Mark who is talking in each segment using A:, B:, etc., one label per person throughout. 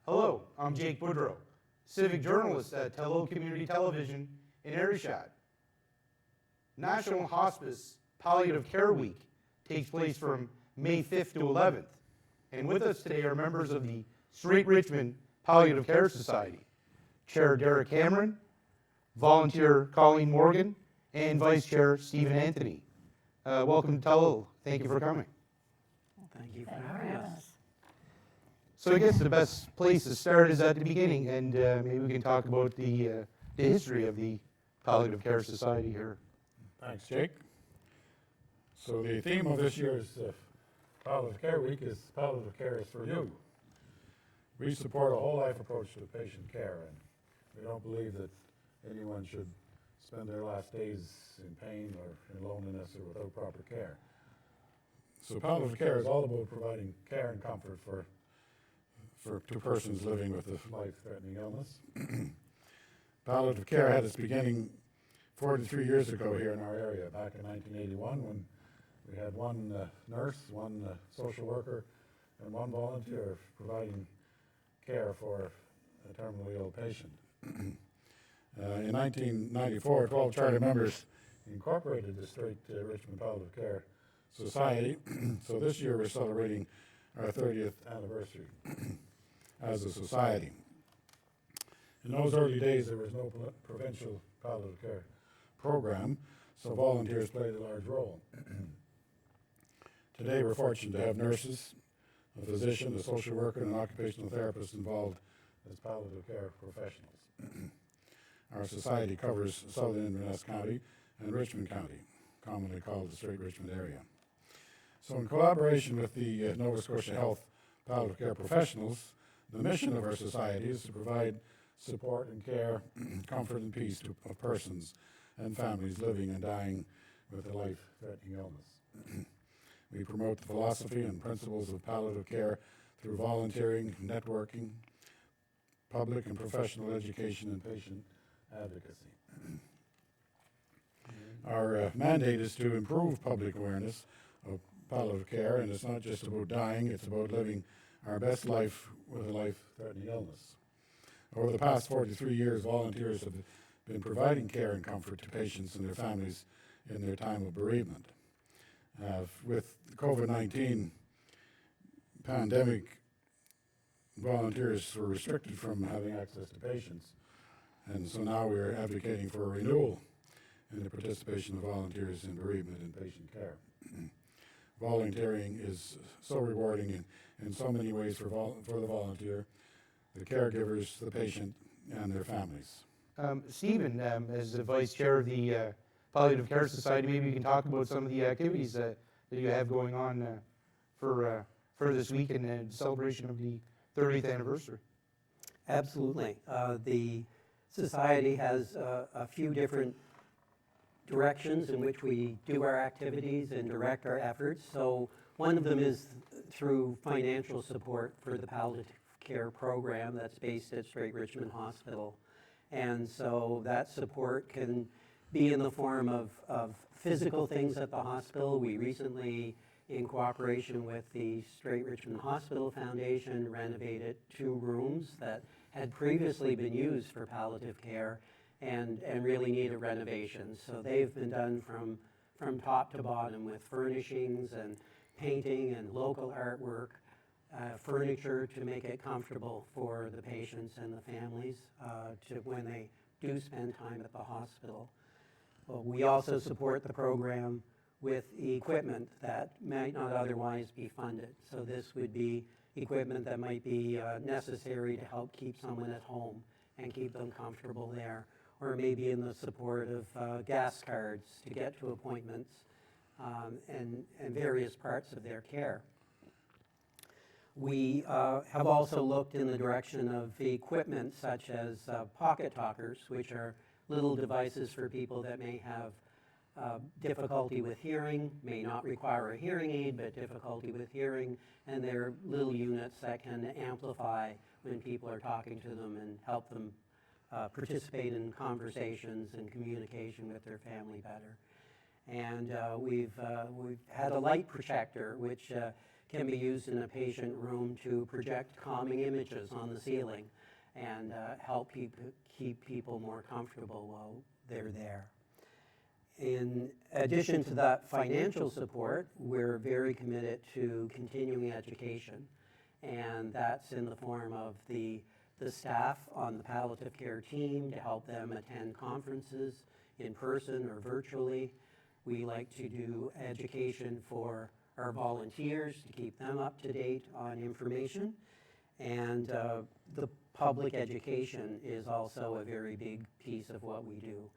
A: Hello, I'm Jake Boudrot, Civic Journalist at Tello Community Television in Ayrshire. National Hospice Palliative Care Week takes place from May 5th to 11th. And with us today are members of the Strait Richmond Palliative Care Society, Chair Derrick Cameron, volunteer Colleen Morgan, and Vice Chair Stephen Anthony. Welcome to Tello. Thank you for coming.
B: Thank you for having us.
A: So I guess the best place to start is at the beginning, and maybe we can talk about the history of the Palliative Care Society here.
C: Thanks, Jake. So the theme of this year's Palliative Care Week is Palliative Care is for You. We support a whole life approach to patient care, and we don't believe that anyone should spend their last days in pain or in loneliness or without proper care. So palliative care is all about providing care and comfort to persons living with a life-threatening illness. Palliative care had its beginning 43 years ago here in our area, back in 1981, when we had one nurse, one social worker, and one volunteer providing care for a terminally ill patient. In 1994, 12 charter members incorporated the Strait Richmond Palliative Care Society, so this year we're celebrating our 30th anniversary as a society. In those early days, there was no provincial palliative care program, so volunteers played a large role. Today, we're fortunate to have nurses, a physician, a social worker, and an occupational therapist involved as palliative care professionals. Our society covers southern Inverness County and Richmond County, commonly called the Strait Richmond area. So in collaboration with the Nova Scotia Health palliative care professionals, the mission of our society is to provide support and care, comfort and peace of persons and families living and dying with a life-threatening illness. We promote the philosophy and principles of palliative care through volunteering, networking, public and professional education, and patient advocacy. Our mandate is to improve public awareness of palliative care, and it's not just about dying, it's about living our best life with a life-threatening illness. Over the past 43 years, volunteers have been providing care and comfort to patients and their families in their time of bereavement. With the COVID-19 pandemic, volunteers were restricted from having access to patients, and so now we're advocating for a renewal in the participation of volunteers in bereavement and patient care. Volunteering is so rewarding in so many ways for the volunteer, the caregivers, the patient, and their families.
A: Stephen, as the Vice Chair of the Palliative Care Society, maybe you can talk about some of the activities that you have going on for this week in celebration of the 30th anniversary.
B: Absolutely. The Society has a few different directions in which we do our activities and direct our efforts. So one of them is through financial support for the palliative care program that's based at Strait Richmond Hospital. And so that support can be in the form of physical things at the hospital. We recently, in cooperation with the Strait Richmond Hospital Foundation, renovated 2 rooms that had previously been used for palliative care and really needed renovations. So they've been done from top to bottom with furnishings and painting and local artwork, furniture to make it comfortable for the patients and the families to when they do spend time at the hospital. Well, we also support the program with equipment that might not otherwise be funded. So this would be equipment that might be necessary to help keep someone at home and keep them comfortable there, or maybe in the support of gas cards to get to appointments and various parts of their care. We have also looked in the direction of equipment such as pocket talkers, which are little devices for people that may have difficulty with hearing, may not require a hearing aid, but difficulty with hearing, and they're little units that can amplify when people are talking to them and help them participate in conversations and communication with their family better. And we've had a light projector, which can be used in a patient room to project calming images on the ceiling and help keep people more comfortable while they're there. In addition to that financial support, we're very committed to continuing education, and that's in the form of the staff on the palliative care team to help them attend conferences in person or virtually. We like to do education for our volunteers to keep them up to date on information, and the public education is also a very big piece of what we do.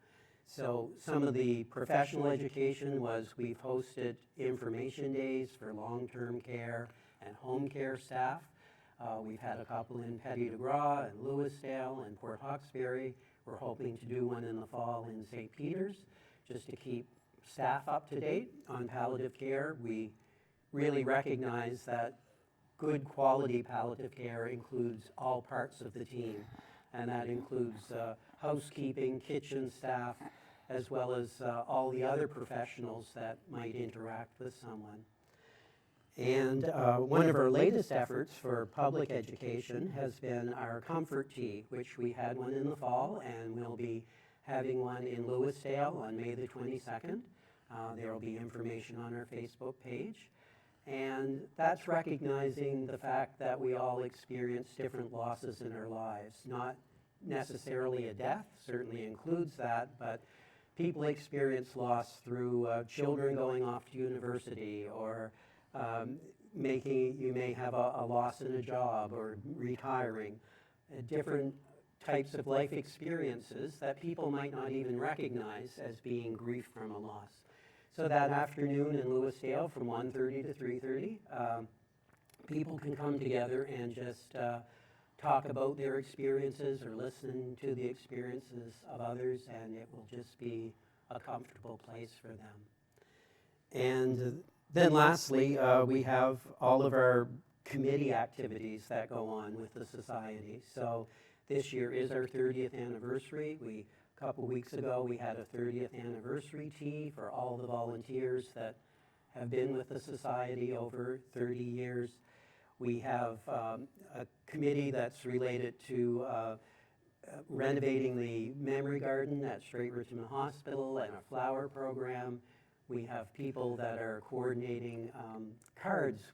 B: So some of the professional education was we've hosted information days for long-term care and home care staff. We've had a couple in Petty de Gras and Lewisdale and Port Hawkesbury. We're hoping to do one in the fall in St. Peters, just to keep staff up to date on palliative care. We really recognize that good quality palliative care includes all parts of the team, and that includes housekeeping, kitchen staff, as well as all the other professionals that might interact with someone. And one of our latest efforts for public education has been our Comfort Tea, which we had one in the fall, and we'll be having one in Lewisdale on May the 22nd. There will be information on our Facebook page. And that's recognizing the fact that we all experience different losses in our lives. Not necessarily a death, certainly includes that, but people experience loss through children going off to university, or you may have a loss in a job, or retiring. Different types of life experiences that people might not even recognize as being grief from a loss. So that afternoon in Lewisdale from 1:30 to 3:30, people can come together and just talk about their experiences or listen to the experiences of others, and it will just be a comfortable place for them. And then lastly, we have all of our committee activities that go on with the society. So this year is our 30th anniversary. A couple weeks ago, we had a 30th anniversary tea for all the volunteers that have been with the society over 30 years. We have a committee that's related to renovating the memory garden at Richmond Hospital and a flower program. We have people that are coordinating cards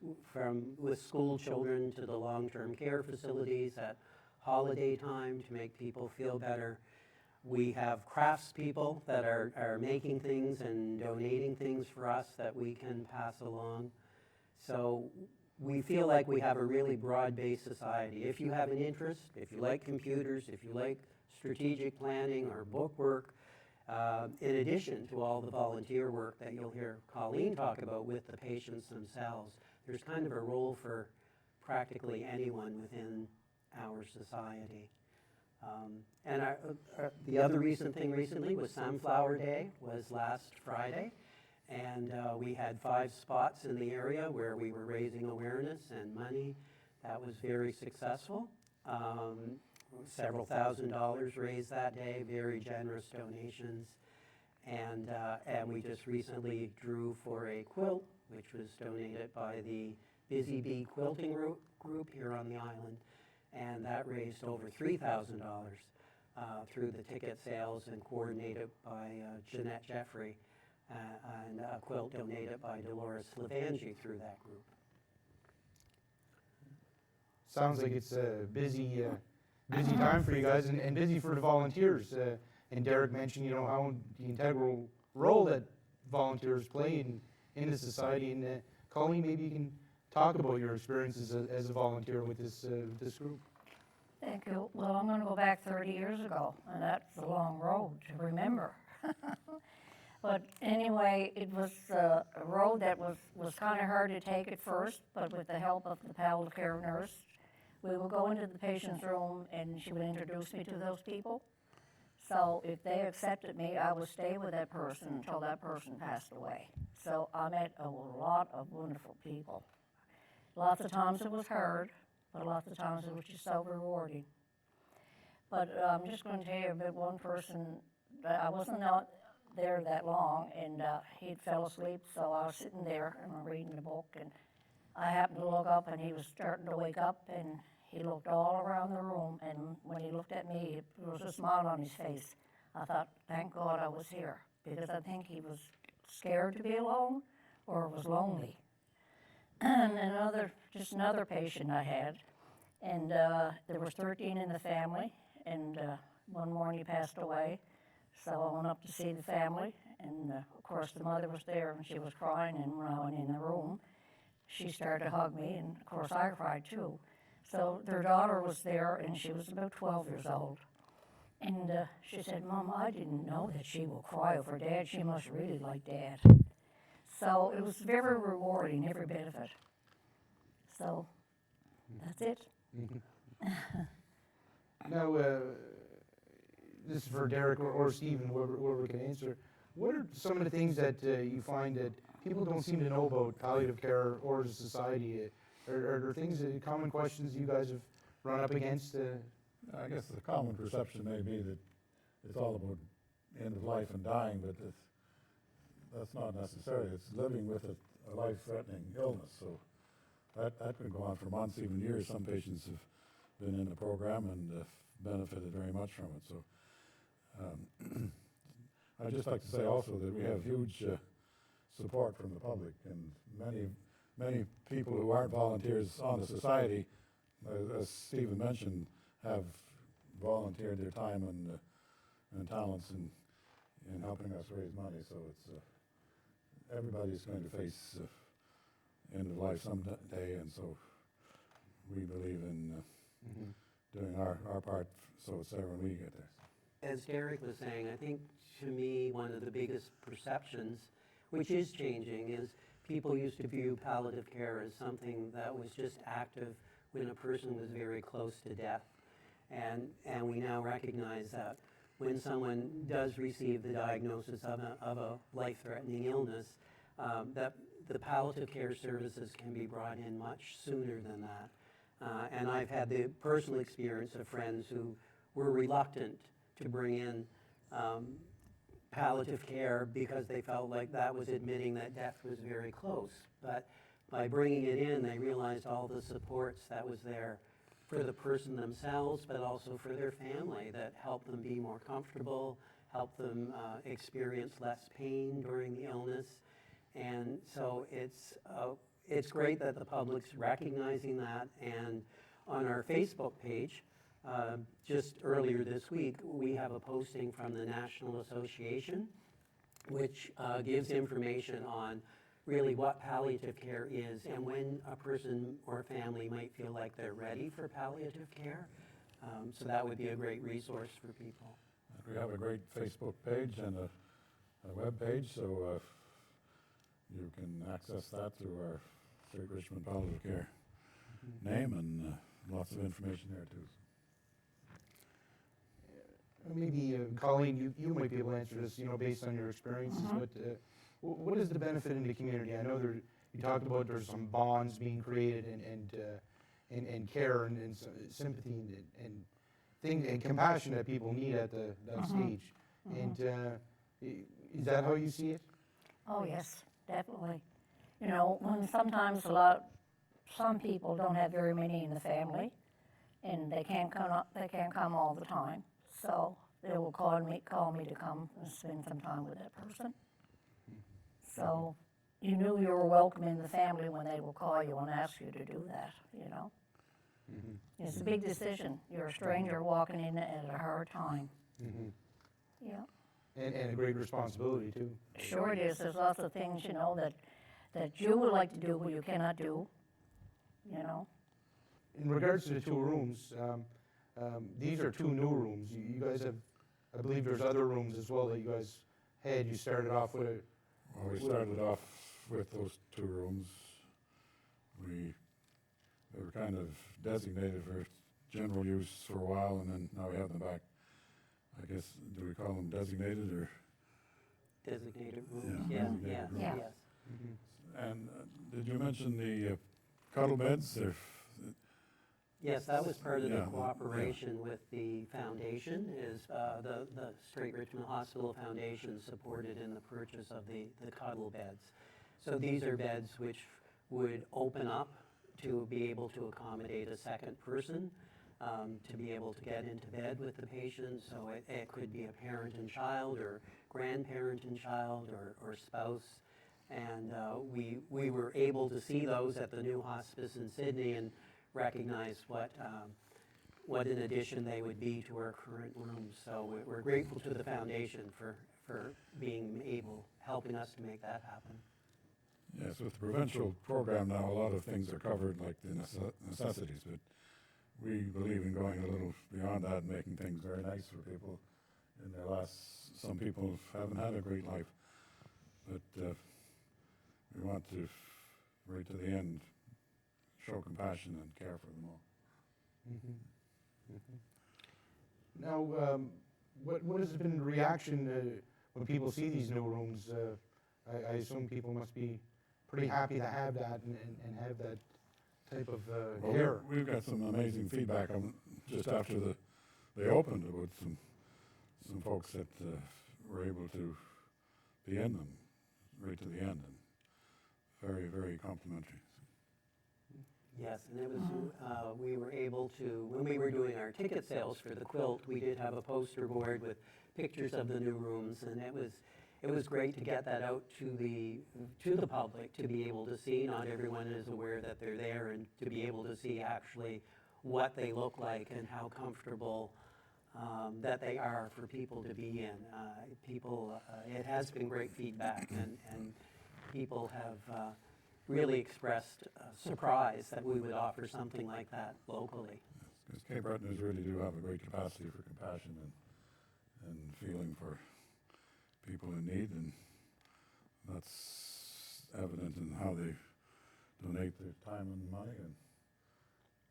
B: with school children to the long-term care facilities at holiday time to make people feel better. We have craftspeople that are making things and donating things for us that we can pass along. So we feel like we have a really broad-based society. If you have an interest, if you like computers, if you like strategic planning or book work, in addition to all the volunteer work that you'll hear Colleen talk about with the patients themselves, there's kind of a role for practically anyone within our society. And the other recent thing recently was Sunflower Day, was last Friday, and we had 5 spots in the area where we were raising awareness and money. That was very successful. Several $1,000s raised that day, very generous donations. And we just recently drew for a quilt, which was donated by the Busy Bee Quilting Group here on the island. And that raised over $3,000 through the ticket sales and coordinated by Jeanette Jeffrey, and a quilt donated by Dolores Lavangi through that group.
A: Sounds like it's a busy time for you guys, and busy for the volunteers. And Derrick mentioned, how the integral role that volunteers play in the society. And Colleen, maybe you can talk about your experiences as a volunteer with this group.
D: Thank you. Well, I'm going to go back 30 years ago, and that's a long road to remember. But anyway, it was a road that was kind of hard to take at first, but with the help of the palliative care nurse, we would go into the patient's room, and she would introduce me to those people. So if they accepted me, I would stay with that person until that person passed away. So I met a lot of wonderful people. Lots of times it was hard, but lots of times it was just so rewarding. But I'm just going to tell you about one person. I wasn't out there that long, and he fell asleep, so I was sitting there and I'm reading the book, and I happened to look up and he was starting to wake up, and he looked all around the room, and when he looked at me, there was a smile on his face. I thought, thank God I was here, because I think he was scared to be alone or was lonely. And just another patient I had, and there was 13 in the family, and one morning he passed away. So I went up to see the family, and of course the mother was there, and she was crying, and when I went in the room, she started to hug me, and of course I cried too. So their daughter was there, and she was about 12 years old. And she said, Mom, I didn't know that she will cry over Dad. She must really like Dad. So it was very rewarding, every bit of it. So that's it.
A: Now, this is for Derrick or Stephen, whoever can answer. What are some of the things that you find that people don't seem to know about palliative care or the society? Are there things, common questions you guys have run up against?
C: I guess the common perception may be that it's all about end of life and dying, but that's not necessary. It's living with a life-threatening illness. So that can go on for months, even years. Some patients have been in the program and benefited very much from it. So I'd just like to say also that we have huge support from the public, and many people who aren't volunteers on the society, as Stephen mentioned, have volunteered their time and talents in helping us raise money. So it's everybody's going to face end of life someday, and so we believe in doing our part so it's there when we get there.
B: As Derrick was saying, I think to me one of the biggest perceptions, which is changing, is people used to view palliative care as something that was just active when a person was very close to death. And we now recognize that when someone does receive the diagnosis of a life-threatening illness, that the palliative care services can be brought in much sooner than that. And I've had the personal experience of friends who were reluctant to bring in palliative care because they felt like that was admitting that death was very close. But by bringing it in, they realized all the supports that was there for the person themselves, but also for their family, that helped them be more comfortable, helped them experience less pain during the illness. And so it's great that the public's recognizing that. And on our Facebook page, just earlier this week, we have a posting from the National Association, which gives information on really what palliative care is and when a person or family might feel like they're ready for palliative care. So that would be a great resource for people.
C: We have a great Facebook page and a web page, so you can access that through our Strait Richmond Palliative Care name, and lots of information there too.
A: Maybe Colleen, you might be able to answer this, based on your experiences. But what is the benefit in the community? I know you talked about there's some bonds being created and care and sympathy and compassion that people need at that stage. And is that how you see it?
D: Oh, yes, definitely. When sometimes some people don't have very many in the family, and they can't come all the time. So they will call me to come and spend some time with that person. So you knew you were welcome in the family when they will call you and ask you to do that, It's a big decision. You're a stranger walking in at a hard time. Yeah.
A: And a great responsibility, too.
D: Sure it is. There's lots of things, that you would like to do but you cannot do,
A: In regards to the 2 rooms, these are 2 new rooms. You guys have, I believe there's other rooms as well that you guys had. You started off with
C: Well, we started off with those 2 rooms. They were kind of designated for general use for a while, and then now we have them back. I guess, do we call them designated or?
B: Designated rooms,
C: Yeah,
B: yeah,
C: designated
B: yeah,
C: rooms.
B: yes.
C: And did you mention the cuddle beds?
B: Yes, that was part of the
C: Yeah,
B: cooperation with the foundation, is the Strait Richmond Hospital Foundation supported in the purchase of the cuddle beds. So these are beds which would open up to be able to accommodate a second person, to be able to get into bed with the patient. So it could be a parent and child, or grandparent and child, or spouse. And we were able to see those at the new hospice in Sydney and recognize what an addition they would be to our current rooms. So we're grateful to the foundation for helping us to make that happen.
C: Yes, with the provincial program now, a lot of things are covered, like the necessities, but we believe in going a little beyond that and making things very nice for people in their lives. Some people haven't had a great life, but we want to, right to the end, show compassion and care for them all.
A: Now, what has been the reaction when people see these new rooms? I assume people must be pretty happy to have that and have that type of
C: Well,
A: care.
C: we've got some amazing feedback just after they opened with some folks that were able to be in them right to the end, and very, very complimentary.
B: Yes, and it was, we were able to, when we were doing our ticket sales for the quilt, we did have a poster board with pictures of the new rooms, and it was great to get that out to the public, to be able to see. Not everyone is aware that they're there, and to be able to see actually what they look like and how comfortable that they are for people to be in. It has been great feedback, and people have really expressed surprise that we would offer something like that locally.
C: Because Cape Bretoners really do have a great capacity for compassion and feeling for people in need, and that's evident in how they donate their time and money, and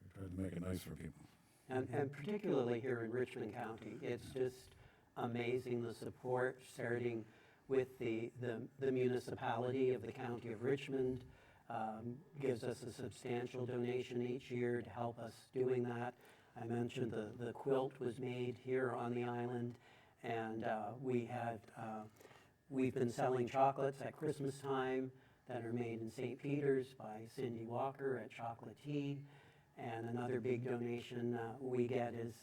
C: we try to make it nice for people.
B: And particularly here in Richmond County, it's just amazing, the support, starting with the municipality of the County of Richmond. Gives us a substantial donation each year to help us doing that. I mentioned the quilt was made here on the island, and we've been selling chocolates at Christmas time that are made in St. Peter's by Cindy Walker at Chocolate Tea. And another big donation we get is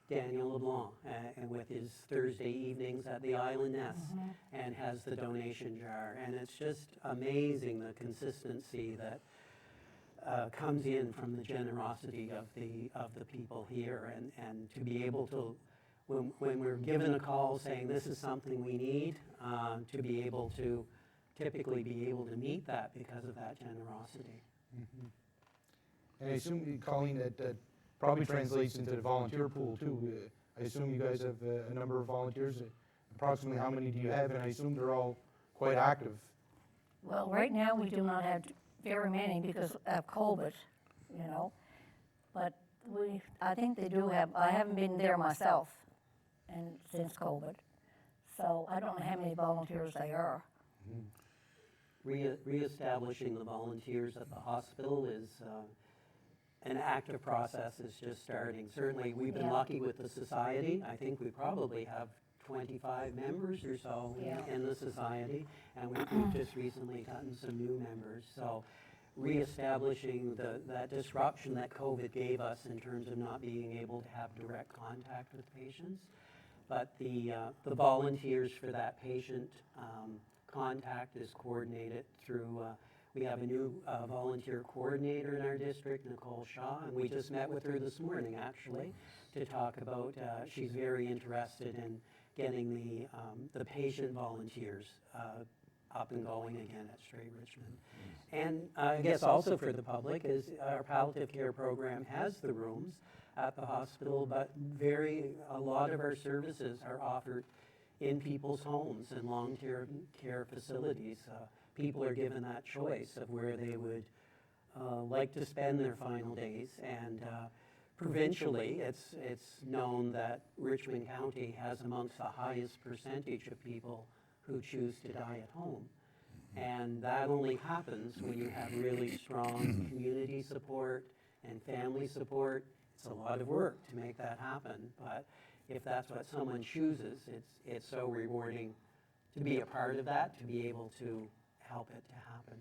B: Daniel LeBlanc, and with his Thursday evenings at the Island Nest, and has the donation jar. And it's just amazing, the consistency that comes in from the generosity of the people here, and to be able to, when we're given a call saying this is something we need, to be able to typically be able to meet that because of that generosity.
A: And I assume, Colleen, that probably translates into the volunteer pool too. I assume you guys have a number of volunteers. Approximately how many do you have? And I assume they're all quite active.
D: Well, right now, we do not have very many because of COVID, but I think they do have. I haven't been there myself since COVID, so I don't know how many volunteers they are.
B: Reestablishing the volunteers at the hospital is an active process, is just starting. Certainly, we've been lucky with the society. I think we probably have 25 members or so in the society, and we've just recently gotten some new members. So reestablishing that disruption that COVID gave us in terms of not being able to have direct contact with patients. But the volunteers for that patient contact is coordinated through, we have a new volunteer coordinator in our district, Nicole Shaw, and we just met with her this morning, actually, to talk about, she's very interested in getting the patient volunteers up and going again at Strait Richmond. And I guess also for the public is our palliative care program has the rooms at the hospital, but a lot of our services are offered in people's homes and long-term care facilities. People are given that choice of where they would like to spend their final days. And provincially, it's known that Richmond County has amongst the highest percentage of people who choose to die at home. And that only happens when you have really strong community support and family support. It's a lot of work to make that happen, but if that's what someone chooses, it's so rewarding to be a part of that, to be able to help it to happen.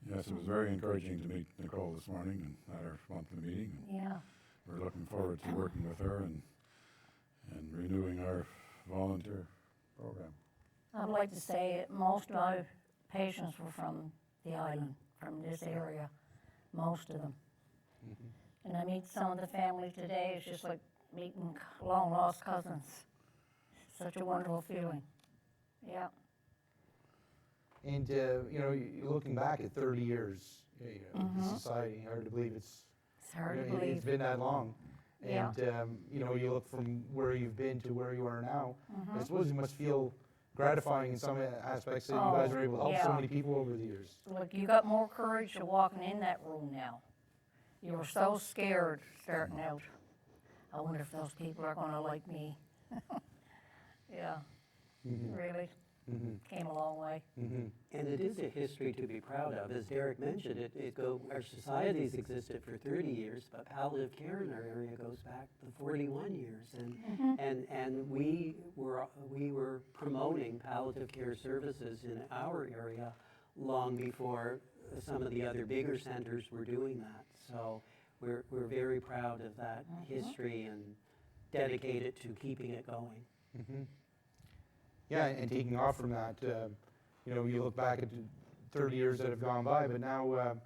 C: Yes, it was very encouraging to meet Nicole this morning and at our monthly meeting. And
D: Yeah.
C: we're looking forward to working with her and renewing our volunteer program.
D: I'd like to say most of my patients were from the island, from this area, most of them. And I meet some of the family today, it's just like meeting long-lost cousins. Such a wonderful feeling. Yeah.
A: And, you know, you're looking back at 30 years, you know, the society, hard to believe
D: It's hard to
A: it's
D: believe.
A: been that long.
D: Yeah.
A: And, you know, you look from where you've been to where you are now. I suppose it must feel gratifying in some aspects that you guys are able to help so
D: yeah.
A: many people over the years.
D: Look, you got more courage to walking in that room now. You were so scared starting out. I wonder if those people are gonna like me. Yeah, really, came a long way.
B: And it is a history to be proud of. As Derrick mentioned, our society's existed for 30 years, but palliative care in our area goes back to 41 years. And we were promoting palliative care services in our area long before some of the other bigger centers were doing that. So we're very proud of that history and dedicated to keeping it going.
A: Yeah, and taking off from that, you know, you look back at the 30 years that have gone by, but now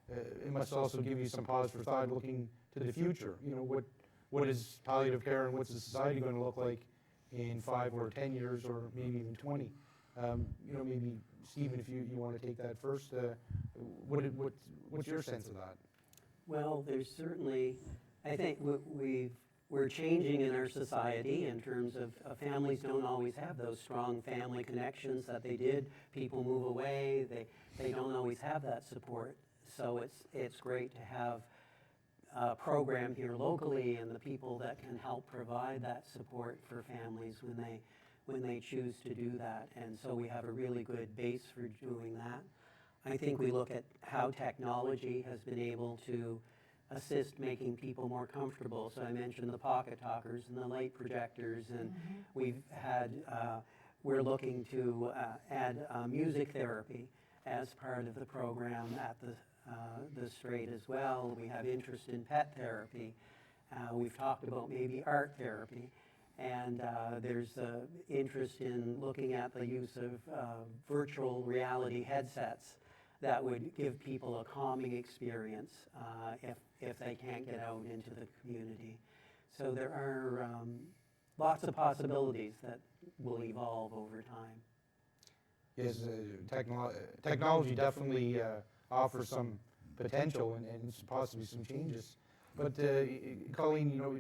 A: it must also give you some pause for thought looking to the future. You know, what is palliative care and what's the society going to look like in 5 or 10 years or maybe even 20? You know, maybe Stephen, if you want to take that first, what's your sense of that?
B: Well, there's certainly, I think we're changing in our society in terms of families don't always have those strong family connections that they did. People move away, they don't always have that support. So it's great to have a program here locally and the people that can help provide that support for families when they choose to do that. And so we have a really good base for doing that. I think we look at how technology has been able to assist making people more comfortable. So I mentioned the pocket talkers and the light projectors, and we're looking to add music therapy as part of the program at the Strait as well. We have interest in pet therapy. We've talked about maybe art therapy. And there's interest in looking at the use of virtual reality headsets that would give people a calming experience if they can't get out into the community. So there are lots of possibilities that will evolve over time.
A: Yes, technology definitely offers some potential and possibly some changes. But Colleen, you know,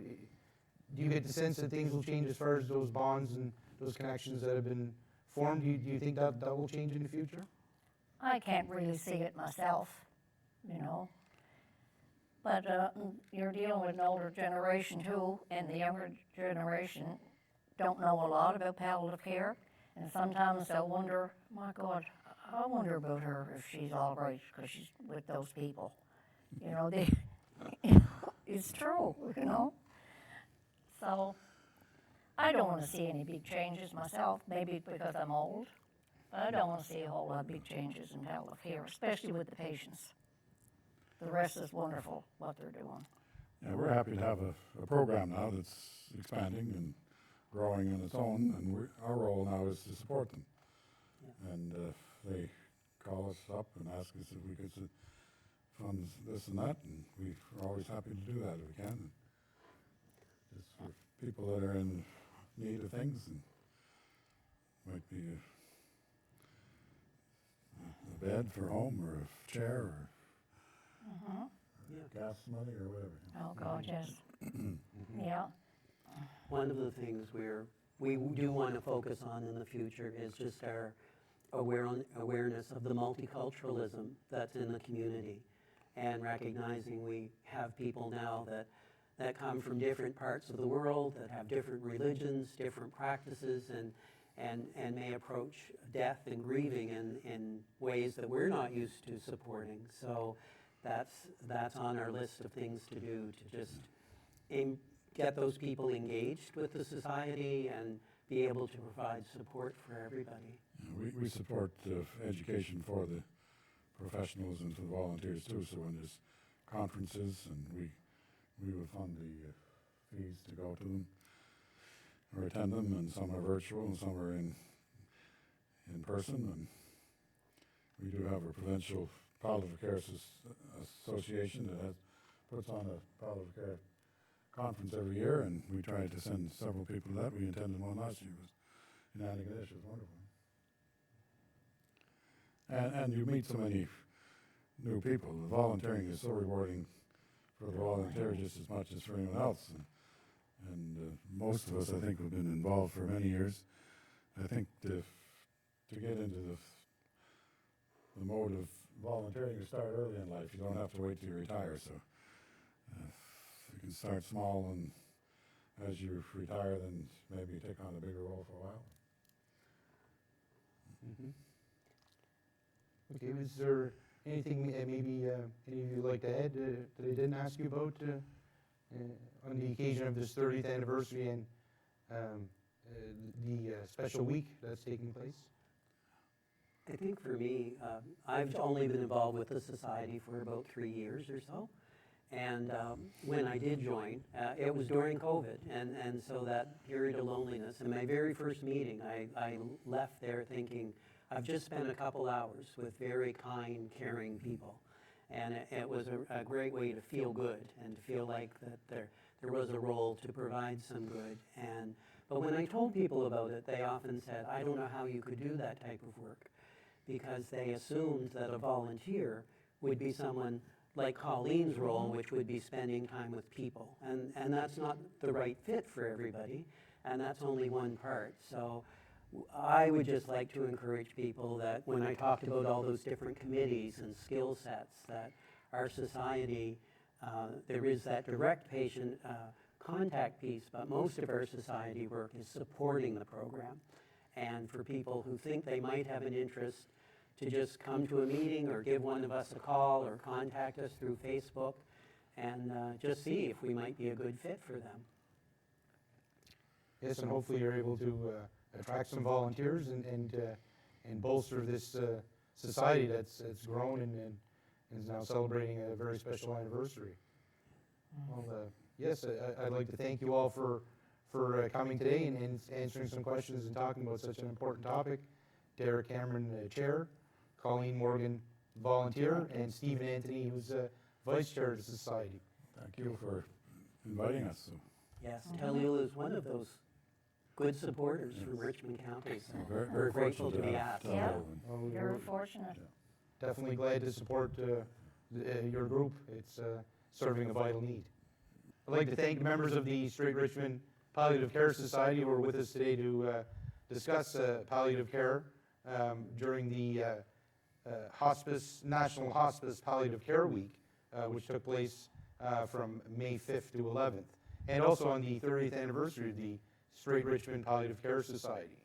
A: do you get the sense that things will change as far as those bonds and those connections that have been formed? Do you think that will change in the future?
D: I can't really see it myself, you know. But you're dealing with an older generation too, and the younger generation don't know a lot about palliative care. And sometimes they'll wonder, my God, I wonder about her if she's all right because she's with those people. You know, it's true, you know. So I don't want to see any big changes myself, maybe because I'm old. But I don't want to see a whole lot of big changes in palliative care, especially with the patients. The rest is wonderful, what they're doing.
C: Yeah, we're happy to have a program now that's expanding and growing on its own, and our role now is to support them. Yeah. And they call us up and ask us if we could fund this and that, and we're always happy to do that if we can. And just for people that are in need of things, and might be a bed for home or a chair or gas money or whatever.
D: Oh, God, yes. Yeah.
B: One of the things we do want to focus on in the future is just our awareness of the multiculturalism that's in the community, and recognizing we have people now that come from different parts of the world, that have different religions, different practices, and may approach death and grieving in ways that we're not used to supporting. So that's on our list of things to do, to just get those people engaged with the society and be able to provide support for everybody.
C: Yeah, we support education for the professionals and to the volunteers too. So when there's conferences, and we would fund the fees to go to them or attend them, and some are virtual and some are in person. And we do have a provincial palliative care association that puts on a palliative care conference every year, and we tried to send several people to that. We attended one last year. It was in Antigonish. It was wonderful. And you meet so many new people. The volunteering is so rewarding for the volunteer just as much as for anyone else. And most of us, I think, have been involved for many years. I think to get into the mode of volunteering, you start early in life. You don't have to wait till you retire. So you can start small, and as you retire, then maybe take on a bigger role for a while.
A: Mm-hmm. Okay, was there anything maybe any of you would like to add that I didn't ask you about on the occasion of this 30th anniversary and the special week that's taking place?
B: I think for me, I've only been involved with the society for about 3 years or so. And when I did join, it was during COVID, and so that period of loneliness. And my very first meeting, I left there thinking, I've just spent a couple hours with very kind, caring people. And it was a great way to feel good and to feel like that there was a role to provide some good. But when I told people about it, they often said, I don't know how you could do that type of work, because they assumed that a volunteer would be someone like Colleen's role, which would be spending time with people. And that's not the right fit for everybody, and that's only one part. So I would just like to encourage people that when I talked about all those different committees and skill sets, that our society, there is that direct patient contact piece, but most of our society work is supporting the program. And for people who think they might have an interest, to just come to a meeting or give one of us a call or contact us through Facebook and just see if we might be a good fit for them.
A: Yes, and hopefully you're able to attract some volunteers and bolster this society that's grown and is now celebrating a very special anniversary. Well, yes, I'd like to thank you all for coming today and answering some questions and talking about such an important topic. Derrick Cameron, Chair, Colleen Morgan, Volunteer, and Stephen Anthony, who's Vice Chair of the Society.
C: Thank you for inviting us.
B: Yes, Tallulah is one of those good supporters from Richmond County, so
C: Very
B: we're grateful to
C: fortunate
B: be
C: have
B: asked.
D: Yeah.
A: Well,
D: You're
A: we're
D: fortunate.
A: definitely glad to support your group. It's serving a vital need. I'd like to thank the members of the Strait Richmond Palliative Care Society who are with us today to discuss palliative care during the National Hospice Palliative Care Week, which took place from May 5th to 11th, and also on the 30th anniversary of the Strait Richmond Palliative Care Society.